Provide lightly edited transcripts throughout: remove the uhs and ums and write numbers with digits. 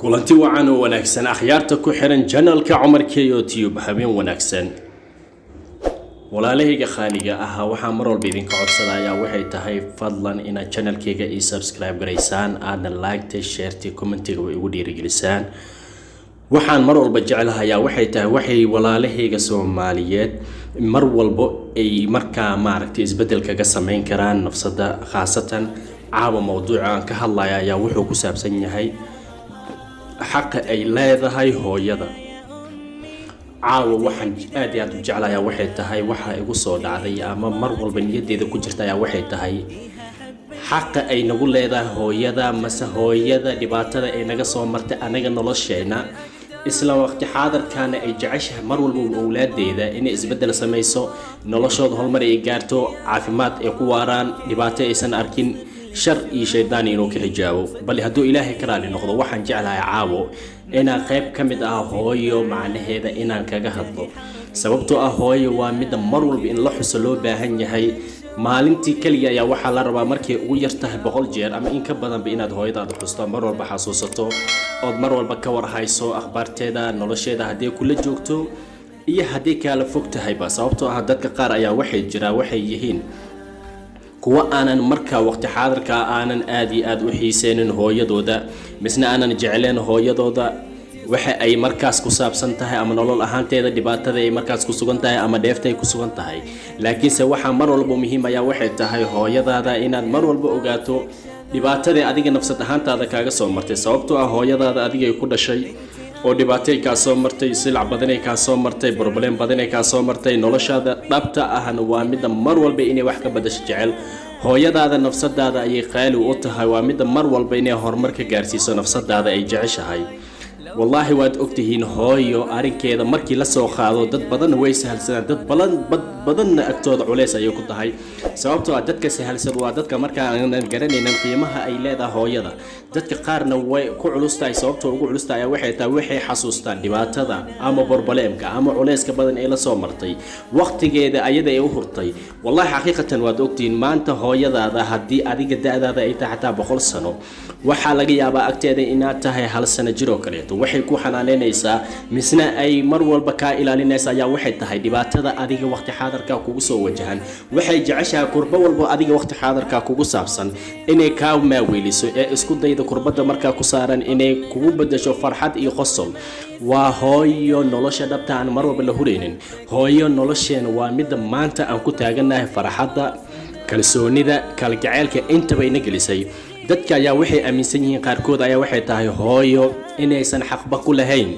kulanti wacan oo wanaagsan akhyaarta ku xiran channelka Cumarka YouTube habeen wanaagsan walaalahayga khaaliga ah waxaan mar walba idinka codsanayaa waxay tahay fadlan inaad channelkayga ii subscribe gareysaan aadna like share comment-iga igu dhiirigelisaan waxaan mar walba jecelahay waxay tahay waxay walaalahayga Soomaaliyeed mar walba ay markaa maaragtay isbedel kaga sameyn karaan nafsada khaasatan caawa mawduucan ka hadlayaa wuxuu ku saabsan yahay حق أي لا هاي هو يدا عاو وحن آدي أدو جعلها يا واحد تهاي وحا يقصود علي أما مرول بنيد إذا كنت يا واحد تهاي حق أي نقول لا هو يدا مسا هو يدا دبعتها أي نقص مرت أنا جنولش شينا إسلام وقت حاضر كان يجعشها مرول بالأولاد إذا إني إزبدل سميسو نلشود هالمرة إيجارتو عافمات إقواران دبعتها إنسان أركين شر شيطان إنه كحجاو بل هدو إلهي كرالي نقضو وحن جعلها عاو إنا قيب كمد هويو معنى هذا إنا كجهضو سببتو هويو ومد مرول بإن الله حسلو باهن يهي maalintii kaliya ayaa waxa la rabaa markay ugu yartahay 100 jeer ama in ka badan ba inaad hooyadaada xusto mar walba xasuusato oo mar walba ka war hayso akhbaarteeda nolosheeda hadii kula joogto iyo hadii kala fog tahay ba sababtoo ah dadka qaar ayaa waxay yihiin kuwa aanan markaa waqti xaadirka aanan aad u xiiseenin hooyadooda misna aanan jecleen hooyadooda waxa ay markaas ku saabsan tahay ama nolol ahaanteeda dhibaatada ay markaas ku sugan tahay ama dheeftay ku sugan tahay laakiinse waxa mar walba muhiim ah waxay tahay hooyadaada inaad mar walba ogaato dhibaatada adiga nafsad ahaantaada kaaga soo martay sababtoo ah hooyadaada adiga ay ku dhashay oo dhibaatay ka soo martay silac badan ay ka soo martay problem badan ay ka soo martay noloshaada dhabta ahna waa mid mar walba inay wax ka badasho jecel hooyadaada nafsadaada ay qaali u tahay waa mid mar walba inay horumar ka gaarsiiso nafsadaada ay jeceshahay والله واد أكتهين هايو أرين كذا مركي لسه خاضو دت بدن ويس هالسنة دت بدن أكتود عليه سيكون تهاي سببتو دت كسهل سر وادت كمركا نجرني نقيمها أي لا ده هاي ده دت كقارن وي كعلوستا سببتو كعلوستا يا وحي حسوستا دبات هذا أما بربلام كأما عليه كبدن إلى صومرتي وقت كذا أيده يوهرتي والله حقيقة واد أكتين ما أنت هاي ده هدي أديك ده أي تحت بخل سنة وحلاقي يا بقى أكتد إن تهاي هالسنة جرو كريتو waxay ku xanaaneynaysaa misna ay mar walba ka ilaalinaysaa ayaa waxay tahay dhibaatada adiga waqti xaadirka kugu soo wajahan waxay jeceshahay kurba walba adiga waqti xaadirka kugu saabsan inay ka maaweeliso ee isku dayda kurbada marka ku saaran inay kugu bedesho farxad iyo qosol waa hooyo nolosha dhabta aan mar walba la hureynin hooyo nolosheena waa mid maanta aan ku taaganahay farxadda kalsoonida kalgaceelka inta bay nagelisay dadka ayaa waxay aaminsan yihiin qaarkood ayaa waxay tahay hooyo inaysan xaqba ku lahayn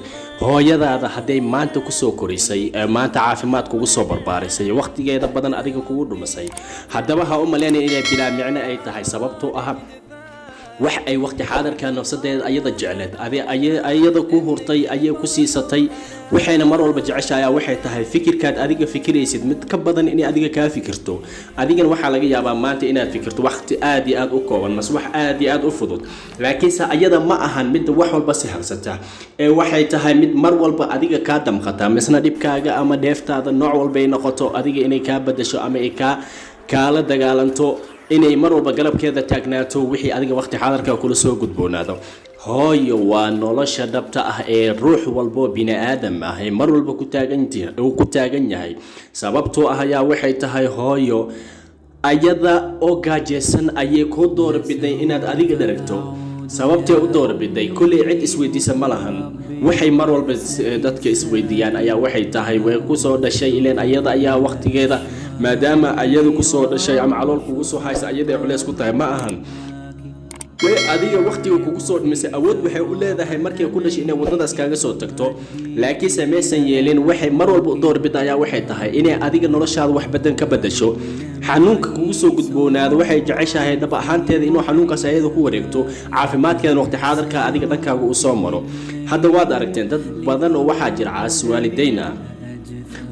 hooyadaada haday maanta ku soo korisay maanta caafimaad kugu soo barbaarisay waqtigeeda badan adiga kugu dhumisay hadaba ha u maleynay inay bilaa micno ay tahay sababtoo ah wax ay waqti xaadirka nafsadeeda ayada jecleed ayada ku hurtay ayay ku siisatay waxayna mar walba jeceshahay waxay tahay fikirkaad adiga fikiraysid mid ka badan in adiga ka fikirto adigana waxa laga yaabaa maanta inaad fikirto waqti aad u kooban mas wax aad u fudud laakiinse ayada ma ahan mid wax walba si halsata ee waxay tahay mid mar walba adiga ka damqata misna dibkaaga ama deeftaada nooc walba ay noqoto adiga inay ka badasho ama ay kala dagaalanto inay mar walba galabkeeda taagnaato wixii adiga waqti xaadirka kula soo gudboonaado hooyo waa nolosha dhabta ah ee ruux walba bini aadam ah ee mar walba ku taagan yahay sababtoo ah ayaa waxay tahay hooyo ayada oo gaajeysan ayay ku doorbiday inaad adiga daragto sababtee u doorbiday kulli cid isweydiisa malahan waxay mar walba dadka isweydiiyaan ayaa waxay tahay way ku soo dhashay ileen ayada ayaa waqtigeeda maadaama ayadu ku soo dhashay ama calool kugu soo haysa ayada culeys ku tahay ma ahan way adiga waqtiga kugu soo dhimisay awood waxay u leedahay markay ku dhashay inay wadadaas kaaga soo tagto laakiin sameeysan yeelin waxay mar walba u doorbidaya waxay tahay inay adiga noloshaada wax badan ka badasho xanuunka kugu soo gudboonaado waxay jeceshahay dhab ahaanteeda inuu xanuunkaas ayada ku wareegto caafimaadkeeda waqti xaadirka adiga dhankaaga u soo maro hadda waad aragteen dad badan oo waxa jira caas waalideyn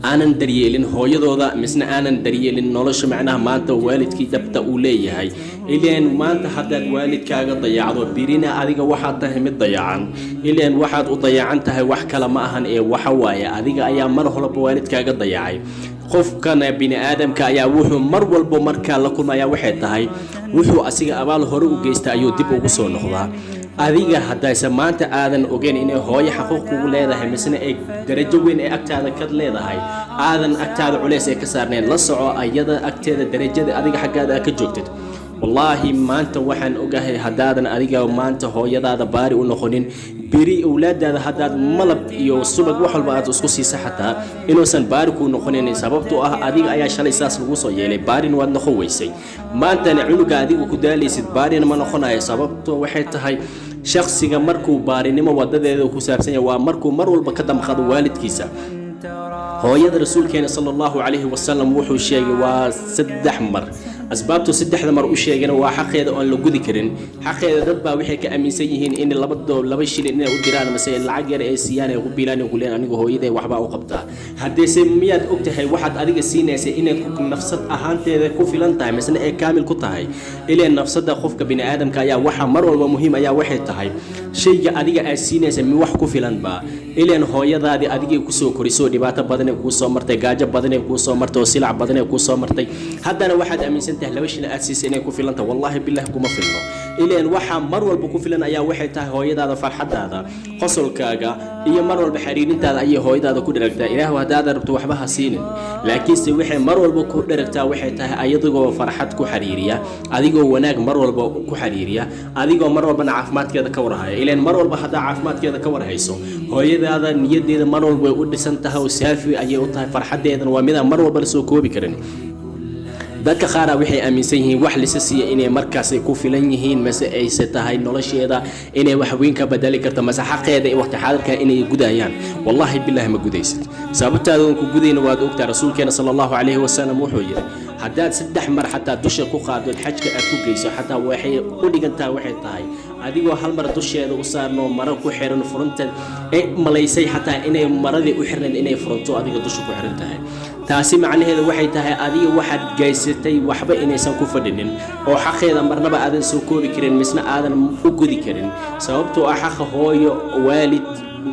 aanan daryeelin hooyadooda misna aanan daryeelin nolosha macnaha maanta waalidkii dhabta uu leeyahay ileen maanta hadaad waalidkaaga dayacdo birina adiga waxaad tahay mid dayacan ileen waxaad u dayacan tahay wax kale ma ahan ee waxa waaye adiga ayaa mar horeba waalidkaaga dayacay qofkana bini aadamka ayaa wuxuu mar walba marka la kulmaya waxay tahay wuxuu asiga abaal hore u geystay ayuu dib ugu soo noqdaa adiga haddayse maanta aadan ogeyn inay hooyo xaquuq kugu leedahay misna ay darajo weyn ee agtaada ka leedahay aadan agtaada culays ay ka saarnayn la soco ayada agteeda darajada adiga xaggaada aad ka joogtid wallaahi maanta waxaan ogahay haddaadan adiga maanta hooyadaada baari u noqonin biri awlaadaada haddaad malab iyo subag wax walba aad isku siisa xataa inuusan baari kuu noqonin sababtoo ah adiga ayaa shalay saas lagu soo yeelay baarina waad noqon weysay maantana cunuga adigu ku daalaysid baarina ma noqonayo sababtoo waxay tahay shakhsiga markuu baarinimo wadadeeda ku saabsan yahay waa markuu mar walba ka damqado waalidkiisa hooyada rasuulkeena sallallahu alayhi wasallam wuxuu sheegay waa 3 mar asbaabtu 3 mar u sheegana waa xaqeeda oo la gudi karin xaqeeda dad baa waxay ka aaminsan yihiin in laba shilin inay u diraan mise lacag yar ay siiyaan ay ugu biilaan ugu leen anigu hooyaday waxba u qabtaa haddii miyaad ogtahay waxaad adiga siinaysa inaad ku nafsad ahaanteeda ku filan tahay mise ay kaamil ku tahay ilaa nafsada qofka bini aadamka ayaa waxa mar walba muhiim ayaa waxay tahay shayga adiga aad siinaysa mi wax ku filan ba ileen hooyadaadi adiga ku soo koriso dhibaato badan ee ku soo martay gaajo badan ee ku soo martay oo silac badan ee ku soo martay haddana waxaad aaminsan tahay laba shilin aad siisay inay ku filan tahay wallahi billahi kuma filno ileen waxa mar walba ku filan ayaa waxay tahay hooyadaada farxadaada qosolkaaga iyo mar walba xiriirintaada ay hooyadaada ku dharagtaa ilaahu hadaad rabto waxba ha siinin laakiin si waxay mar walba ku dharagtaa waxay tahay ayadoo farxad ku xiriiriya adigoo wanaag mar walba ku xiriiriya adigoo mar walba caafimaadkeeda ka warhaya ileen mar walba hadaa caafimaadkeeda ka warhayso hooyadaada niyadeeda mar walba u dhisan tahay oo saafi ayay u tahay farxadeedana waa mid mar walba la soo koobi karin dadka qaar waxay aaminsan yihiin wax la siiyo inay markaas ku filan yihiin mase ay tahay nolosheeda inay wax weyn ka bedeli karto mase xaqeeda ee waqti xaadirka inay gudayaan wallahi billahi ma gudaysid sababtaada ku gudayna waad ogtaa rasuulkeena sallallahu alayhi wasallam wuxuu yiri haddaad 3 mar xataa dusha ku qaado xajka aad ku geyso xataa waxay u dhigantaa waxay tahay adigoo hal mar dusheeda u saarno maro ku xiran furunta ee malaysay xataa inay maradii u xirnaan inay furunto adiga dusha ku xiran tahay taasi macnaheedu waxay tahay adiga waxaad gaysatay waxba inaysan ku fadhinin oo xaqeeda marnaba aadan soo koobi karin misna aadan u gudi karin sababtoo ah xaq hooyo waalid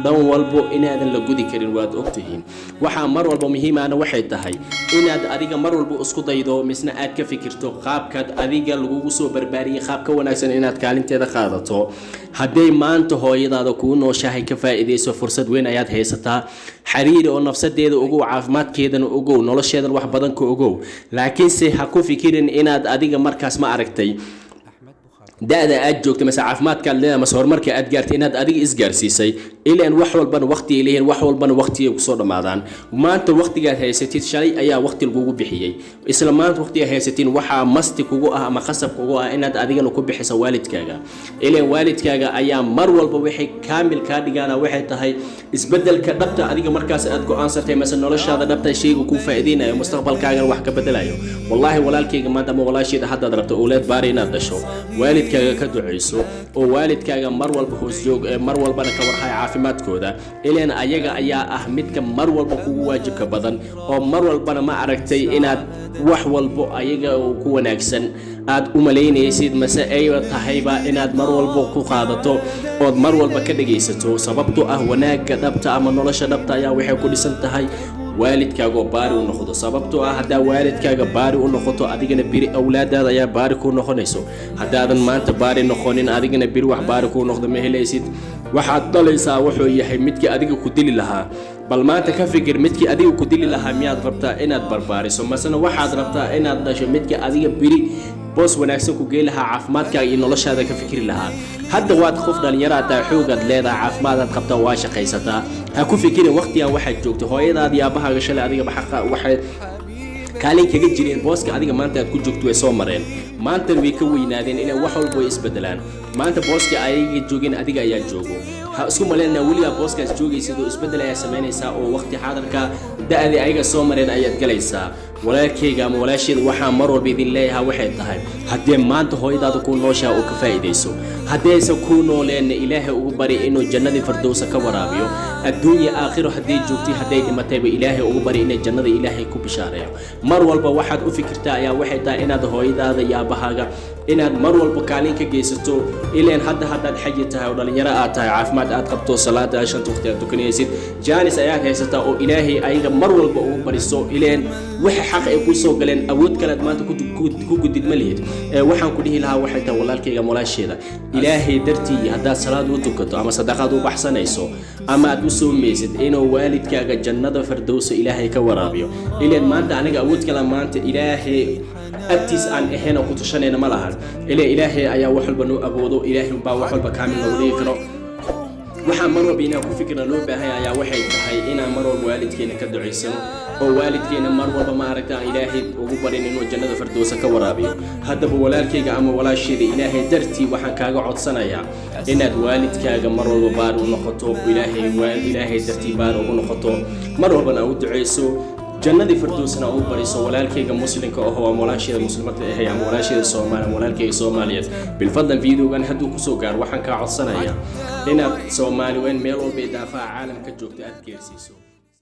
dan walbo inaadan la gudi karin waad ogtihiin waxa mar walba muhiimana waxay tahay inaad adiga mar walba isku daydo misna aad ka fikirto qaabkaad adiga lagu soo barbaariyay qaab ka wanaagsan inaad kaalinteeda qaadato haday maanta hooyadaada ku nooshahay ka faa'iideyso fursad weyn ayaad haysataa xiriir oo nafsadeeda ugu caafimaadkeedana ugu nolosheeda wax badan ka ugu laakiin si ha ku fikirin inaad adiga markaas ma aragtay daada aad joogtay mase caafimaadkaad leedahay mase horumarka aad gaartay inaad adiga isgaarsiisay ilaan wax walbana waqti ay leeyihiin wax walbana waqti ay ku soo dhamaadaan maanta waqtigaad haysatid shalay ayaa waqti lagu bixiyay isla maanta waqtiga haysatiin waxa masti kugu ah ama qasab kugu ah inaad adigana ku bixiso waalidkaaga ilaan waalidkaaga ayaa mar walba wixii kaamil ka dhigana waxay tahay isbedelka dhabta adiga markaas aad go'aansatay mase noloshaada dhabta shayga ku faa'iideynayo mustaqbalkaaga wax ka bedelayo wallahi walaalkayga maanta ma walaasheeda haddaad rabto awlaad baari inaad dhasho waalidkaaga ka duceyso oo waalidkaaga mar walba hoos joog mar walbana ka warhay caafimaadkooda ileen ayaga ayaa ah midka mar walba kugu waajibka badan oo mar walbana ma aragtay inaad wax walba ayaga ku wanaagsan aad u maleynaysid mase ay tahayba inaad mar walba ku qaadato oo mar walba ka dhageysato sababtoo ah wanaaga dhabta ama nolosha dhabta ayaa waxay ku dhisan tahay waalidkaaga baari u noqdo sababtoo ah hadaa waalidkaaga baari u noqoto adigana biri awlaadaada ayaa baari ku noqonayso hadaadan maanta baari noqonin adigana biri wax baari ku noqdo ma helaysid waxaad dhalaysaa wuxuu yahay midkii adiga ku dili lahaa bal maanta ka fikir midkii adiga ku dili lahaa miyaad rabtaa inaad barbaariso masana waxaad rabtaa inaad dhasho midkii adiga biri boos wanaagsan ku geey lahaa caafimaadkaaga iyo noloshaada ka fikri lahaa hadda waad qof dhalinyaro ah xoogaad leedahay caafimaadaad qabtaa waa shaqaysataa ha ku fikirin waqtigan waxaad joogto hooyadaada iyo aabahaaga shalay adiga xaqa waxay kaalin kaga jireen booska adiga maanta aad ku joogto way soo mareen maanta way ka weynaadeen inay wax walba ay isbedelaan maanta booska ayaga joogeen adiga ayaa joogo ha isku maleena waliba booskaas joogaysid oo isbedel ayaa sameynaysaa oo waqti xaadirka da'di ayaga soo mareen ayaad galaysaa walaalkayga ama walaasheeda waxaa mar walba idin leeyahay waxay tahay haddii maanta hooyadaada ku nooshaa oo ka faa'iideyso haddaysan ku nooleen ilaahay ugu bari inuu jannadii firdawsa ka waraabiyo adduunya aakhiro haddii joogtay hadday dhimatayba ilaahay ugu bari inay jannada ilaahay ku bishaareeyo mar walba waxaad u fikirtaa ayaa waxay tahay inaad hooyadaada iyo aabahaaga inaad mar walba kaalin ka geysato ileen haddaad xaji tahay oo dhalinyaro aad tahay caafimaad aad qabto salaada aad shanta waqti aad tukanaysid jaanis ayaad haysataa oo ilaahay ayaga mar walba ugu bariso ileen waxa xaq ay ku soo galeen awood kale aad maanta ku gudid ma lihid waxaan ku dhihi lahaa waxay tahay walaalkayga walaasheeda ilaahay dartii haddaad salaad u tukato ama sadaqaad u baxsanayso ama aad u soomaysid inuu waalidkaaga jannada firdawsa ilaahay ka waraabiyo ileen maanta aniga awood kale maanta ilaahay أتيس عن إحنا كتشانين ملهان إلهي أيا وحول بنو أبودو إلهي با وحول بكامل نوليه كنو وحا مروا بينا كفكرنا لو بهاي أيا وحي هاي إنا مروا الوالد كينا كدعيسن أو والد كينا مروا بمعركة إلهي وقبرين إنو الجنة فردوسة كورابيو هذا بولال كيغا أما ولا شيء إلهي درتي وحا كاغا عدسنا يا إنا الوالد كاغا مروا ببار ونخطو إلهي درتي بار ونخطو مروا بنا ودعيسو جنة فردوسنا أو بريسو ولكن مسلم كأهو مولاشي المسلمات هي مولاشي الصومال مولكن الصوماليات بالفضل فيديو كان هدو كسوكار وحن كعصنا يا هنا صومالي وين ميلو بيدافع عالم كجوك تأكل سيسو